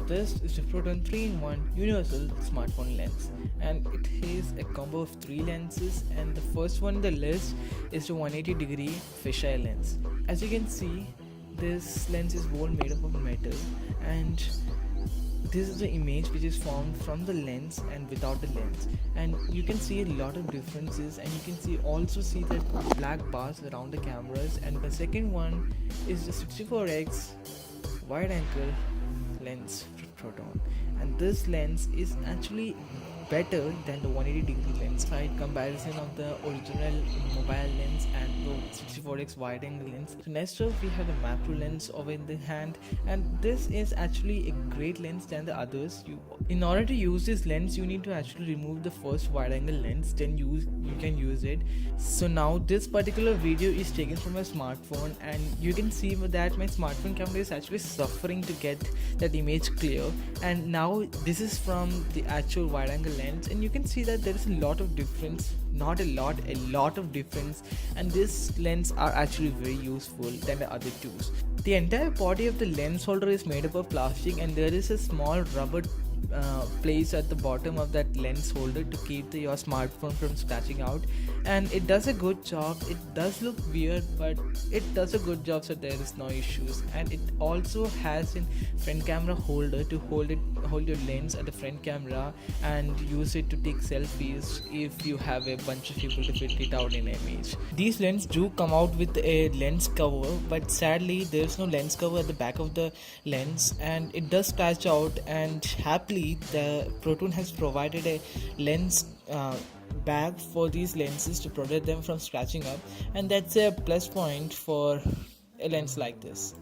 this is the Proton 3-in-1 universal smartphone lens, and it has a combo of 3 lenses, and the first one on the list is the 180-degree fisheye lens. As you can see, this lens is whole made up of metal, and this is the image which is formed from the lens and without the lens, and you can see a lot of differences, and you can also see that black bars around the cameras. And the second one is the 64x wide angle lens Proton, and this lens is actually better than the 180-degree lens side comparison of the original mobile lens and the 64x wide angle lens. So next up we have the macro lens over in the hand, and this is actually a great lens than the others. In order to use this lens, you need to actually remove the first wide angle lens, then you can use it. So now this particular video is taken from a smartphone, and you can see that my smartphone camera is actually suffering to get that image clear, and now this is from the actual wide angle lens, and you can see that there is a lot of difference, not a lot of difference, and this lens are actually very useful than the other two. The entire body of the lens holder is made up of plastic, and there is a small rubber place at the bottom of that lens holder to keep your smartphone from scratching out, and it does a good job. It does look weird, but it does a good job, so there is no issues. And it also has a front camera holder to hold your lens at the front camera and use it to take selfies if you have a bunch of people to fit it out in an image. These lenses do come out with a lens cover, but sadly there is no lens cover at the back of the lens, and it does scratch out, and happily the Proton has provided a lens bag for these lenses to protect them from scratching up, and that's a plus point for a lens like this.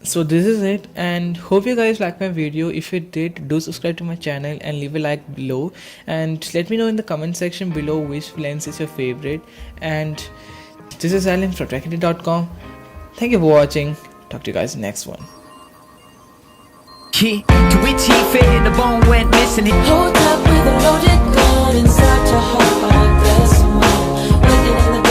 So this is it, and hope you guys like my video. If you did, do subscribe to my channel and leave a like below, and let me know in the comment section below which lens is your favorite. And this is Alan from Trekity.com. Thank you for watching. Talk to you guys in the next one. Yeah, Twitchy faded, the bone went missing. Hold up with a loaded gun inside your heart, I guess. Waiting in the